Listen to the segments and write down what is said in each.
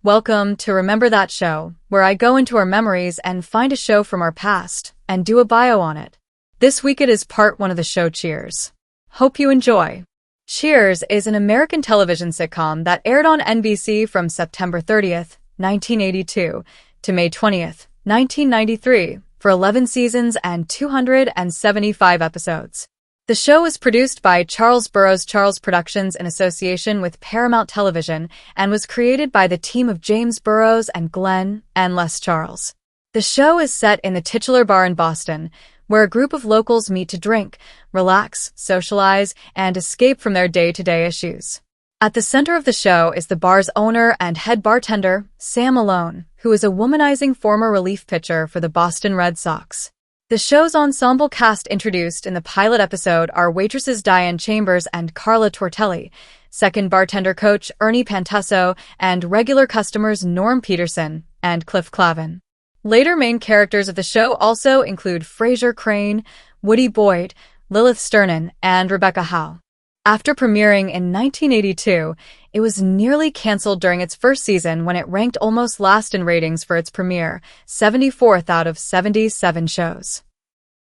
Welcome to Remember That Show, where I go into our memories and find a show from our past and do a bio on it. This week it is part one of the show Cheers. Hope you enjoy. Cheers is an American television sitcom that aired on NBC from September 30th, 1982 to May 20th, 1993 for 11 seasons and 275 episodes. The show was produced by Charles Burroughs Charles Productions in association with Paramount Television and was created by the team of James Burroughs and Glenn and Les Charles. The show is set in the titular bar in Boston, where a group of locals meet to drink, relax, socialize, and escape from their day-to-day issues. At the center of the show is the bar's owner and head bartender, Sam Malone, who is a womanizing former relief pitcher for the Boston Red Sox. The show's ensemble cast introduced in the pilot episode are waitresses Diane Chambers and Carla Tortelli, second bartender coach Ernie Pantasso, and regular customers Norm Peterson and Cliff Clavin. Later main characters of the show also include Frasier Crane, Woody Boyd, Lilith Sternin, and Rebecca Howe. After premiering in 1982, it was nearly canceled during its first season when it ranked almost last in ratings for its premiere, 74th out of 77 shows.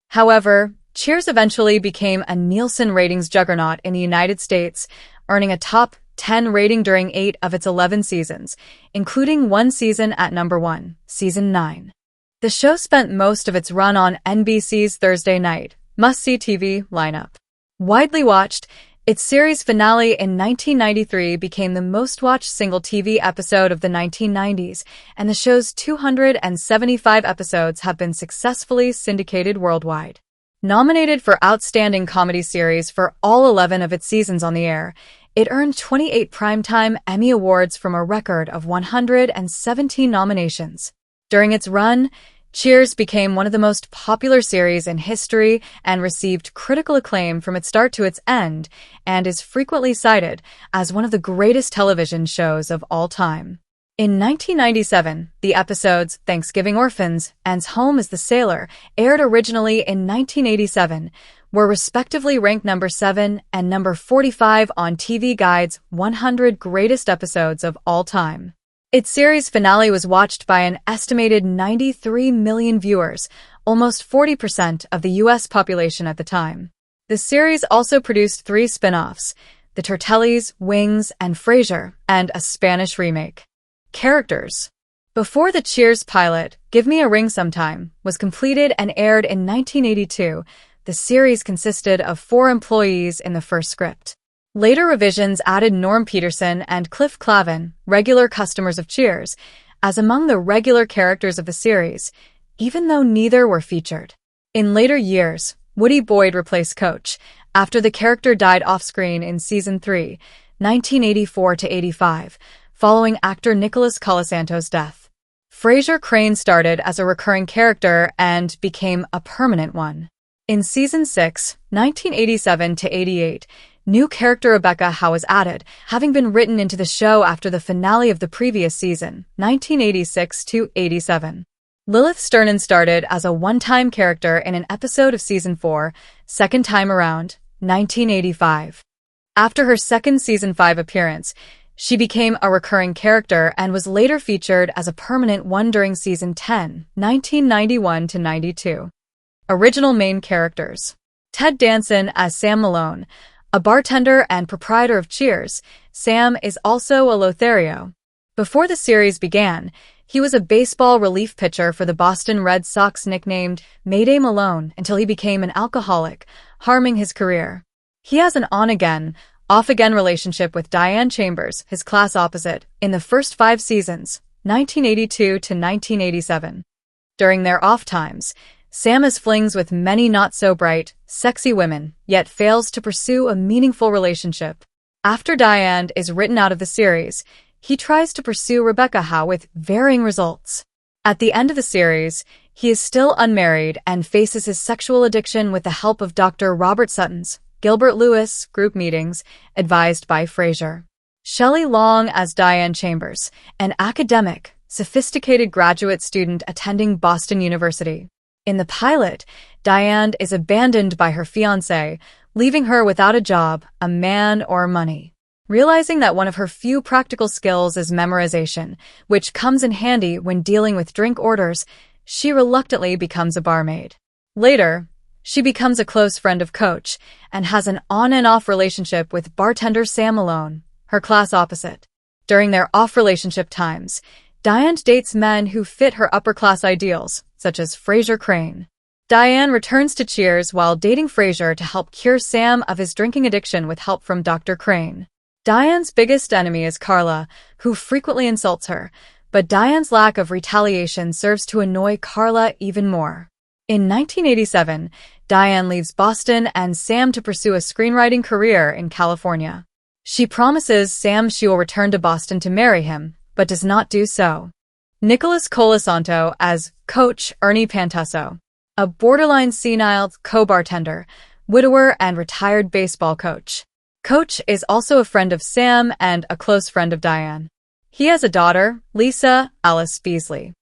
However, Cheers eventually became a Nielsen ratings juggernaut in the United States, earning a top 10 rating during 8 of its 11 seasons, including one season at number 1, season 9. The show spent most of its run on NBC's Thursday night, must-see TV lineup. Widely watched, its series finale in 1993 became the most-watched single TV episode of the 1990s, and the show's 275 episodes have been successfully syndicated worldwide. Nominated for Outstanding Comedy Series for all 11 of its seasons on the air, it earned 28 Primetime Emmy Awards from a record of 117 nominations. During its run, Cheers became one of the most popular series in history and received critical acclaim from its start to its end, and is frequently cited as one of the greatest television shows of all time. In 1997, the episodes Thanksgiving Orphans and Home is the Sailor, aired originally in 1987, were respectively ranked number 7 and number 45 on TV Guide's 100 Greatest Episodes of All Time. Its series finale was watched by an estimated 93 million viewers, almost 40% of the U.S. population at the time. The series also produced 3 spin-offs, The Tortellis, Wings, and Frasier, and a Spanish remake. Characters. Before the Cheers pilot, Give Me a Ring Sometime, was completed and aired in 1982, the series consisted of 4 employees in the first script. Later revisions added Norm Peterson and Cliff Clavin, regular customers of Cheers, as among the regular characters of the series, even though neither were featured. In later years, Woody Boyd replaced Coach, after the character died off-screen in Season 3, 1984-85, following actor Nicholas Colasanto's death. Frasier Crane started as a recurring character and became a permanent one. In Season 6, 1987-88, new character Rebecca Howe was added, having been written into the show after the finale of the previous season, 1986-87. Lilith Sternin started as a one-time character in an episode of Season 4, second time around, 1985. After her second Season 5 appearance, she became a recurring character and was later featured as a permanent one during Season 10, 1991-92. Original main characters. Ted Danson as Sam Malone, a bartender and proprietor of Cheers. Sam is also a Lothario. Before the series began, he was a baseball relief pitcher for the Boston Red Sox nicknamed Mayday Malone until he became an alcoholic, harming his career. He has an on-again, off-again relationship with Diane Chambers, his class opposite, in the first 5 seasons, 1982-1987. During their off times, Sam has flings with many not-so-bright, sexy women, yet fails to pursue a meaningful relationship. After Diane is written out of the series, he tries to pursue Rebecca Howe with varying results. At the end of the series, he is still unmarried and faces his sexual addiction with the help of Dr. Robert Sutton's Gilbert Lewis group meetings, advised by Frasier. Shelley Long as Diane Chambers, an academic, sophisticated graduate student attending Boston University. In the pilot, Diane is abandoned by her fiancé, leaving her without a job, a man, or money. Realizing that one of her few practical skills is memorization, which comes in handy when dealing with drink orders, she reluctantly becomes a barmaid. Later, she becomes a close friend of Coach and has an on-and-off relationship with bartender Sam Malone, her class opposite. During their off-relationship times, Diane dates men who fit her upper-class ideals, such as Frasier Crane. Diane returns to Cheers while dating Frasier to help cure Sam of his drinking addiction with help from Dr. Crane. Diane's biggest enemy is Carla, who frequently insults her, but Diane's lack of retaliation serves to annoy Carla even more. In 1987, Diane leaves Boston and Sam to pursue a screenwriting career in California. She promises Sam she will return to Boston to marry him, but does not do so. Nicholas Colasanto as Coach Ernie Pantasso, a borderline senile co-bartender, widower and retired baseball coach. Coach is also a friend of Sam and a close friend of Diane. He has a daughter, Lisa Alice Beasley.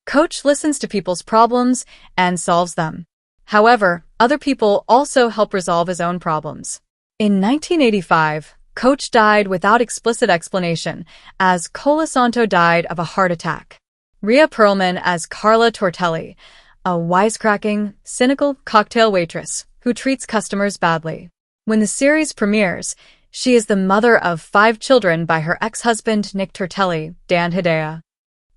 Coach listens to people's problems and solves them. However, other people also help resolve his own problems. In 1985, Coach died without explicit explanation, as Colasanto died of a heart attack. Rhea Perlman as Carla Tortelli, a wisecracking, cynical cocktail waitress who treats customers badly. When the series premieres, she is the mother of 5 children by her ex-husband Nick Tortelli, Dan Hedaya.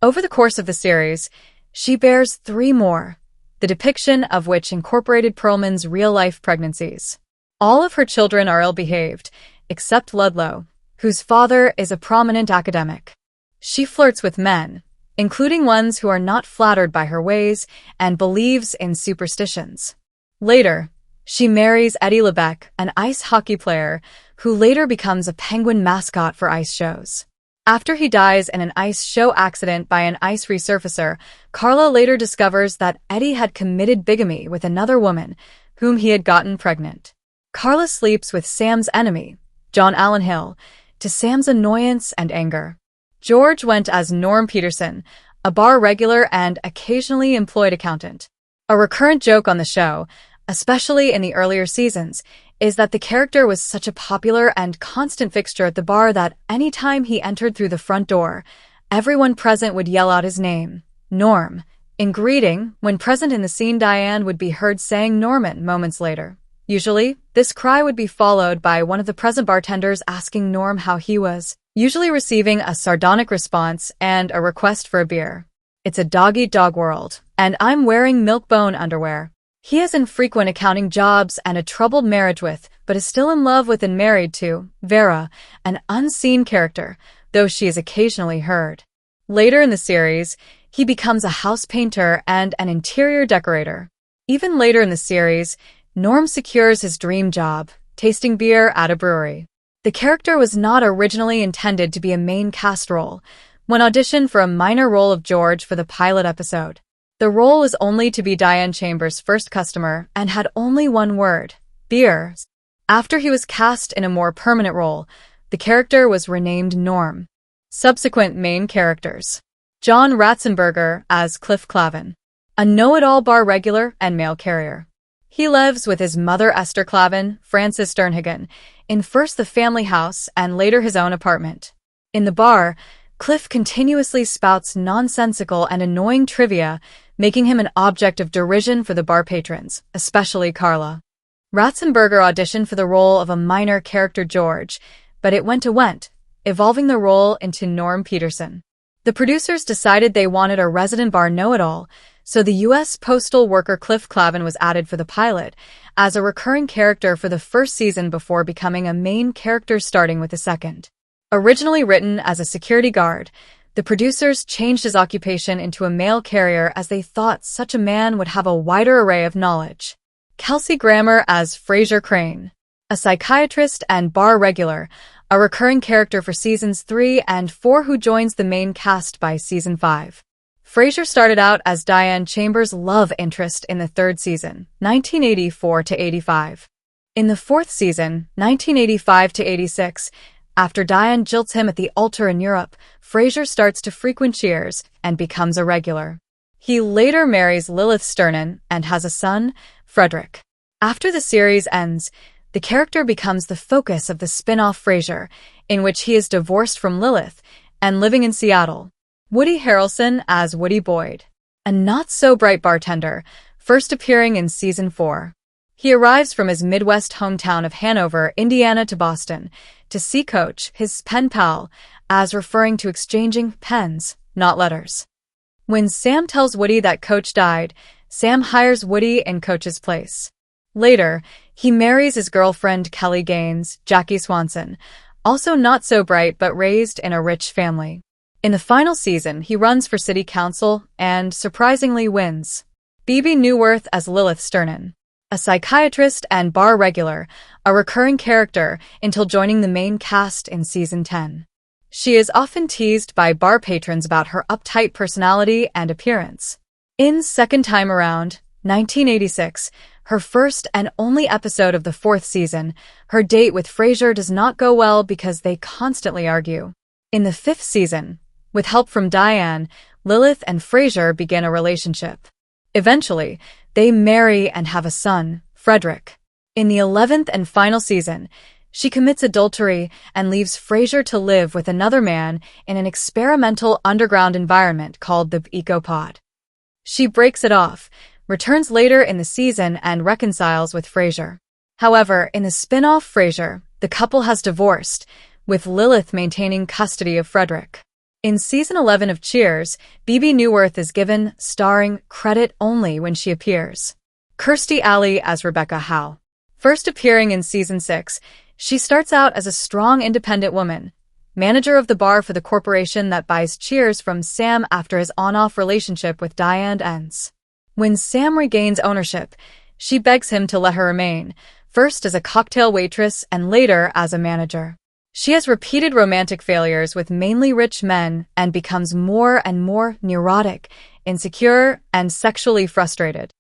Over the course of the series, she bears 3 more, the depiction of which incorporated Perlman's real-life pregnancies. All of her children are ill-behaved, except Ludlow, whose father is a prominent academic. She flirts with men, including ones who are not flattered by her ways and believes in superstitions. Later, she marries Eddie LeBecq, an ice hockey player who later becomes a Penguin mascot for ice shows. After he dies in an ice show accident by an ice resurfacer, Carla later discovers that Eddie had committed bigamy with another woman, whom he had gotten pregnant. Carla sleeps with Sam's enemy, John Allen Hill, to Sam's annoyance and anger. George went as Norm Peterson, a bar regular and occasionally employed accountant. A recurrent joke on the show, especially in the earlier seasons, is that the character was such a popular and constant fixture at the bar that any time he entered through the front door, everyone present would yell out his name, Norm. In greeting, when present in the scene, Diane would be heard saying Norman moments later. Usually, this cry would be followed by one of the present bartenders asking Norm how he was, usually receiving a sardonic response and a request for a beer. It's a dog-eat-dog world, and I'm wearing milk-bone underwear. He has infrequent accounting jobs and a troubled marriage with, but is still in love with and married to, Vera, an unseen character, though she is occasionally heard. Later in the series, he becomes a house painter and an interior decorator. Even later in the series, Norm secures his dream job, tasting beer at a brewery. The character was not originally intended to be a main cast role, when auditioned for a minor role of George for the pilot episode. The role was only to be Diane Chambers' first customer and had only one word, beer. After he was cast in a more permanent role, the character was renamed Norm. Subsequent main characters. John Ratzenberger as Cliff Clavin, a know-it-all bar regular and mail carrier. He lives with his mother Esther Clavin, Frances Sternhagen, in first the family house and later his own apartment. In the bar, Cliff continuously spouts nonsensical and annoying trivia, making him an object of derision for the bar patrons, especially Carla. Ratzenberger auditioned for the role of a minor character George, but it went, evolving the role into Norm Peterson. The producers decided they wanted a resident bar know-it-all, so the U.S. postal worker Cliff Clavin was added for the pilot, as a recurring character for the first season before becoming a main character starting with the second. Originally written as a security guard, the producers changed his occupation into a mail carrier as they thought such a man would have a wider array of knowledge. Kelsey Grammer as Frasier Crane, a psychiatrist and bar regular, a recurring character for seasons 3 and 4 who joins the main cast by season 5. Frasier started out as Diane Chambers' love interest in the 3rd season, 1984-85. In the 4th season, 1985-86, after Diane jilts him at the altar in Europe, Frasier starts to frequent Cheers and becomes a regular. He later marries Lilith Sternin and has a son, Frederick. After the series ends, the character becomes the focus of the spin-off Frasier, in which he is divorced from Lilith and living in Seattle. Woody Harrelson as Woody Boyd, a not-so-bright bartender, first appearing in Season 4. He arrives from his Midwest hometown of Hanover, Indiana to Boston, to see Coach, his pen pal, as referring to exchanging pens, not letters. When Sam tells Woody that Coach died, Sam hires Woody in Coach's place. Later, he marries his girlfriend Kelly Gaines, Jackie Swanson, also not so bright but raised in a rich family. In the final season, he runs for city council and, surprisingly, wins. Bebe Neuwirth as Lilith Sternin, a psychiatrist and bar regular, a recurring character until joining the main cast in Season 10. She is often teased by bar patrons about her uptight personality and appearance. In Second Time Around, 1986, her first and only episode of the 4th season, her date with Frasier does not go well because they constantly argue. In the 5th season, with help from Diane, Lilith and Frasier begin a relationship. Eventually, they marry and have a son, Frederick. In the 11th and final season, she commits adultery and leaves Frasier to live with another man in an experimental underground environment called the Ecopod. She breaks it off, returns later in the season and reconciles with Frasier. However, in the spin-off Frasier, the couple has divorced, with Lilith maintaining custody of Frederick. In Season 11 of Cheers, Bebe Neuwirth is given starring credit only when she appears. Kirstie Alley as Rebecca Howe. First appearing in Season 6, she starts out as a strong independent woman, manager of the bar for the corporation that buys Cheers from Sam after his on-off relationship with Diane ends. When Sam regains ownership, she begs him to let her remain, first as a cocktail waitress and later as a manager. She has repeated romantic failures with mainly rich men and becomes more and more neurotic, insecure, and sexually frustrated.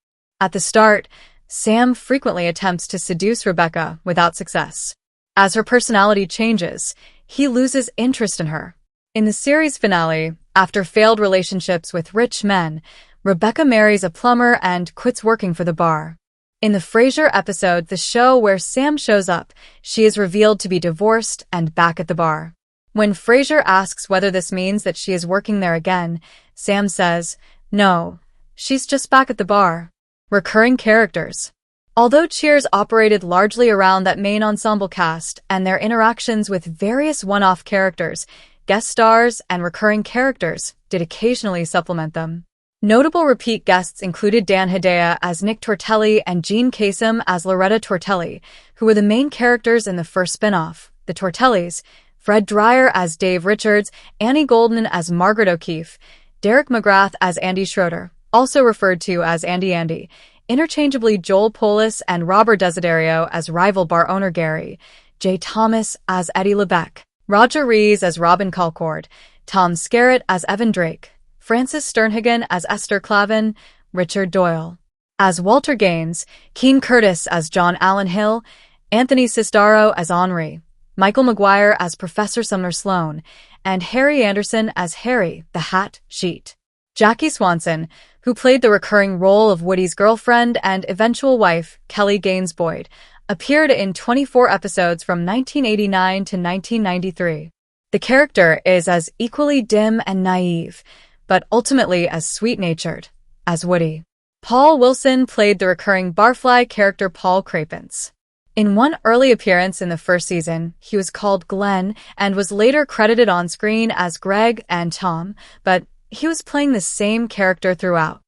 At the start, Sam frequently attempts to seduce Rebecca without success. As her personality changes, he loses interest in her. In the series finale, after failed relationships with rich men, Rebecca marries a plumber and quits working for the bar. In the Frasier episode The Show where Sam shows up, she is revealed to be divorced and back at the bar. When Frasier asks whether this means that she is working there again, Sam says, "No, she's just back at the bar." Recurring characters. Although Cheers operated largely around that main ensemble cast and their interactions with various one-off characters, guest stars and recurring characters did occasionally supplement them. Notable repeat guests included Dan Hedaya as Nick Tortelli and Jean Kasem as Loretta Tortelli, who were the main characters in the first spin-off, The Tortellis, Fred Dreyer as Dave Richards, Annie Golden as Margaret O'Keefe, Derek McGrath as Andy Schroeder, also referred to as Andy, interchangeably Joel Polis and Robert Desiderio as rival bar owner Gary, Jay Thomas as Eddie LeBecq, Roger Rees as Robin Colcord, Tom Skerritt as Evan Drake, Frances Sternhagen as Esther Clavin, Richard Doyle as Walter Gaines, Keen Curtis as John Allen Hill, Anthony Sisdaro as Henri, Michael McGuire as Professor Sumner Sloan, and Harry Anderson as Harry, the Hat Sheet. Jackie Swanson, who played the recurring role of Woody's girlfriend and eventual wife, Kelly Gaines Boyd, appeared in 24 episodes from 1989 to 1993. The character is as equally dim and naive, but ultimately as sweet-natured as Woody. Paul Wilson played the recurring barfly character Paul Crapens. In one early appearance in the first season, he was called Glenn and was later credited on screen as Greg and Tom, but he was playing the same character throughout.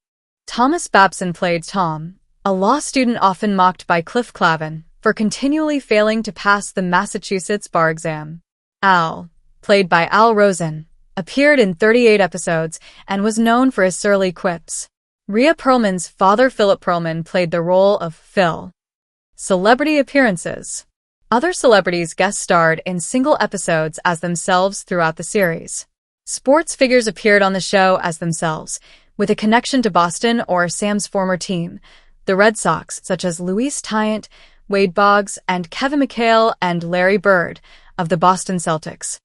Thomas Babson played Tom, a law student often mocked by Cliff Clavin for continually failing to pass the Massachusetts bar exam. Al, played by Al Rosen, appeared in 38 episodes and was known for his surly quips. Rhea Perlman's father Philip Perlman played the role of Phil. Celebrity appearances. Other celebrities guest starred in single episodes as themselves throughout the series. Sports figures appeared on the show as themselves, with a connection to Boston or Sam's former team, the Red Sox, such as Luis Tyant, Wade Boggs, and Kevin McHale and Larry Bird of the Boston Celtics.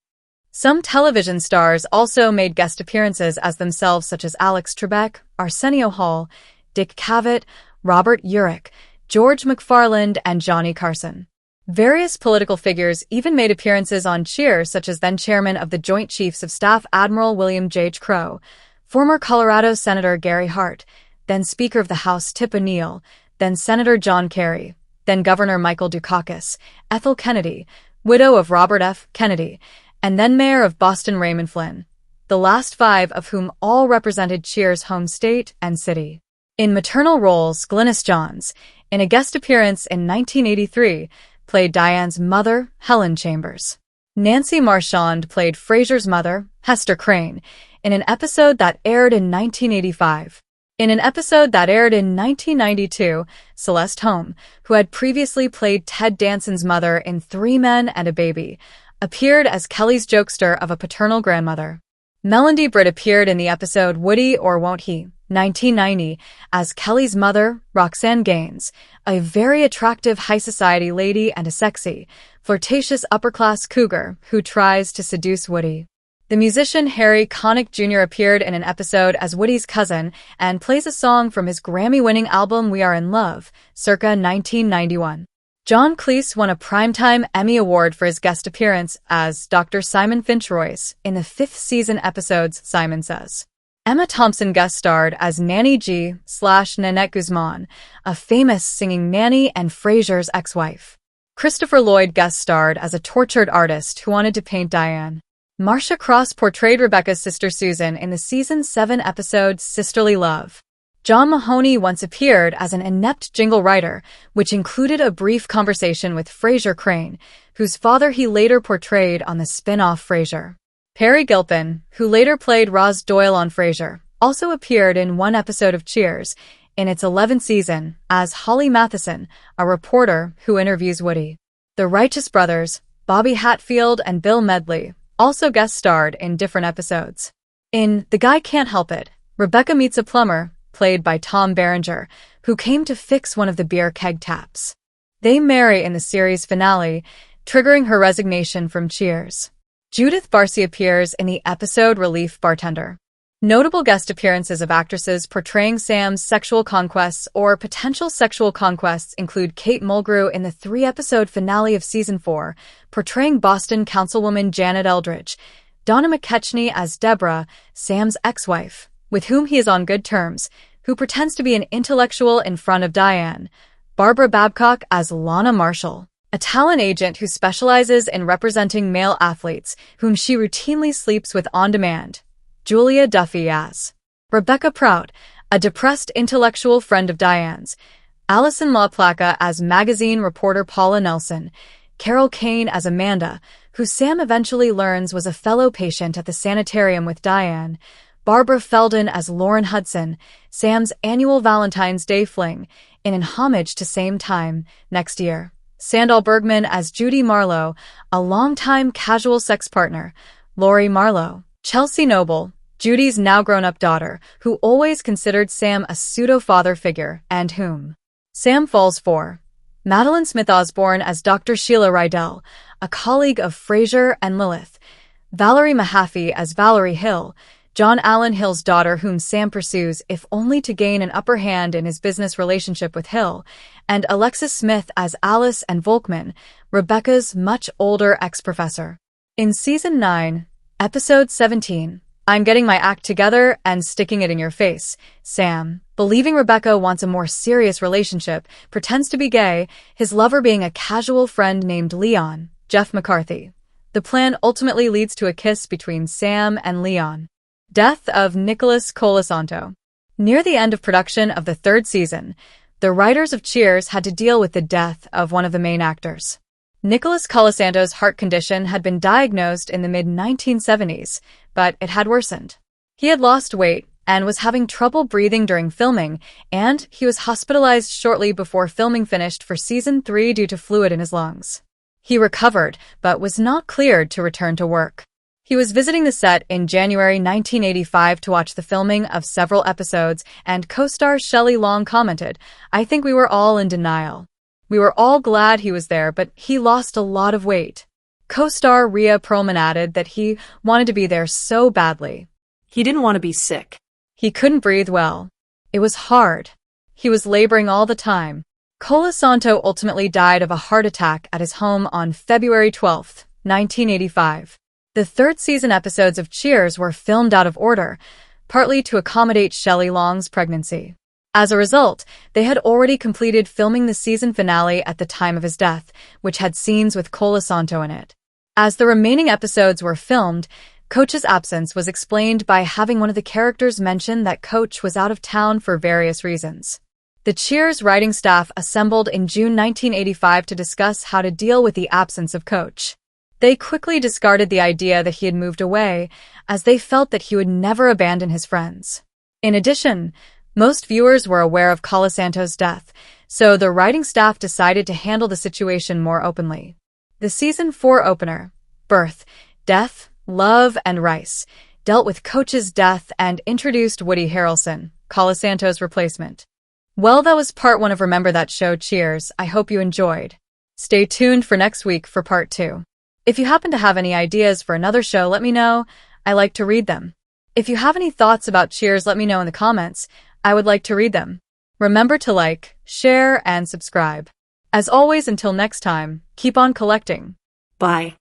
Some television stars also made guest appearances as themselves, such as Alex Trebek, Arsenio Hall, Dick Cavett, Robert Urich, George McFarland, and Johnny Carson. Various political figures even made appearances on Cheers, such as then chairman of the Joint Chiefs of Staff Admiral William J. Crow, former Colorado Senator Gary Hart, then Speaker of the House Tip O'Neill, then Senator John Kerry, then Governor Michael Dukakis, Ethel Kennedy, widow of Robert F. Kennedy, and then Mayor of Boston Raymond Flynn, the last five of whom all represented Cheers' home state and city. In maternal roles, Glynis Johns, in a guest appearance in 1983, played Diane's mother, Helen Chambers. Nancy Marchand played Frasier's mother, Hester Crane, in an episode that aired in 1985. In an episode that aired in 1992, Celeste Holm, who had previously played Ted Danson's mother in Three Men and a Baby, appeared as Kelly's jokester of a paternal grandmother. Melanie Britt appeared in the episode Woody or Won't He, 1990, as Kelly's mother, Roxanne Gaines, a very attractive high society lady and a sexy, flirtatious upper-class cougar who tries to seduce Woody. The musician Harry Connick Jr. appeared in an episode as Woody's cousin and plays a song from his Grammy-winning album We Are in Love, circa 1991. John Cleese won a Primetime Emmy Award for his guest appearance as Dr. Simon Finch-Royce in the fifth season episodes Simon Says. Emma Thompson guest starred as Nanny G/Nanette Guzman, a famous singing nanny and Frasier's ex-wife. Christopher Lloyd guest starred as a tortured artist who wanted to paint Diane. Marcia Cross portrayed Rebecca's sister Susan in the season 7 episode Sisterly Love. John Mahoney once appeared as an inept jingle writer, which included a brief conversation with Frasier Crane, whose father he later portrayed on the spin-off Frasier. Perry Gilpin, who later played Roz Doyle on Frasier, also appeared in one episode of Cheers, in its 11th season, as Holly Matheson, a reporter who interviews Woody. The Righteous Brothers, Bobby Hatfield and Bill Medley, also guest starred in different episodes. In The Guy Can't Help It, Rebecca meets a plumber, played by Tom Berenger, who came to fix one of the beer keg taps. They marry in the series finale, triggering her resignation from Cheers. Judith Barcy appears in the episode Relief Bartender. Notable guest appearances of actresses portraying Sam's sexual conquests or potential sexual conquests include Kate Mulgrew in the 3-episode finale of Season 4, portraying Boston Councilwoman Janet Eldridge, Donna McKechnie as Deborah, Sam's ex-wife, with whom he is on good terms, who pretends to be an intellectual in front of Diane, Barbara Babcock as Lana Marshall, a talent agent who specializes in representing male athletes whom she routinely sleeps with on demand, Julia Duffy as Rebecca Prout, a depressed intellectual friend of Diane's, Allison LaPlaca as magazine reporter Paula Nelson, Carol Kane as Amanda, who Sam eventually learns was a fellow patient at the sanitarium with Diane, Barbara Feldon as Lauren Hudson, Sam's annual Valentine's Day fling, in homage to Same Time next year. Sandal Bergman as Judy Marlowe, a longtime casual sex partner, Lori Marlowe. Chelsea Noble, Judy's now grown-up daughter, who always considered Sam a pseudo-father figure and whom Sam falls for. Madeline Smith Osborne as Dr. Sheila Rydell, a colleague of Frasier and Lilith. Valerie Mahaffey as Valerie Hill, John Allen Hill's daughter whom Sam pursues if only to gain an upper hand in his business relationship with Hill, and Alexis Smith as Alice and Volkman, Rebecca's much older ex-professor. In Season 9, Episode 17, I'm Getting My Act Together and Sticking It in Your Face, Sam, believing Rebecca wants a more serious relationship, pretends to be gay, his lover being a casual friend named Leon, Jeff McCarthy. The plan ultimately leads to a kiss between Sam and Leon. Death of Nicholas Colasanto. Near the end of production of the 3rd season, the writers of Cheers had to deal with the death of one of the main actors. Nicholas Colasanto's heart condition had been diagnosed in the mid-1970s, but it had worsened. He had lost weight and was having trouble breathing during filming, and he was hospitalized shortly before filming finished for Season 3 due to fluid in his lungs. He recovered, but was not cleared to return to work. He was visiting the set in January 1985 to watch the filming of several episodes, and co-star Shelley Long commented, "I think we were all in denial. We were all glad he was there, but he lost a lot of weight." Co-star Rhea Perlman added that he wanted to be there so badly. He didn't want to be sick. He couldn't breathe well. It was hard. He was laboring all the time. Colasanto ultimately died of a heart attack at his home on February 12, 1985. The third season episodes of Cheers were filmed out of order, partly to accommodate Shelley Long's pregnancy. As a result, they had already completed filming the season finale at the time of his death, which had scenes with Colasanto in it. As the remaining episodes were filmed, Coach's absence was explained by having one of the characters mention that Coach was out of town for various reasons. The Cheers writing staff assembled in June 1985 to discuss how to deal with the absence of Coach. They quickly discarded the idea that he had moved away, as they felt that he would never abandon his friends. In addition, most viewers were aware of Colasanto's death, so the writing staff decided to handle the situation more openly. The Season 4 opener, Birth, Death, Love, and Rice, dealt with Coach's death and introduced Woody Harrelson, Colasanto's replacement. Well, that was part 1 of Remember That Show. Cheers, I hope you enjoyed. Stay tuned for next week for part 2. If you happen to have any ideas for another show, let me know. I like to read them. If you have any thoughts about Cheers, let me know in the comments. I would like to read them. Remember to like, share, and subscribe. As always, until next time, keep on collecting. Bye.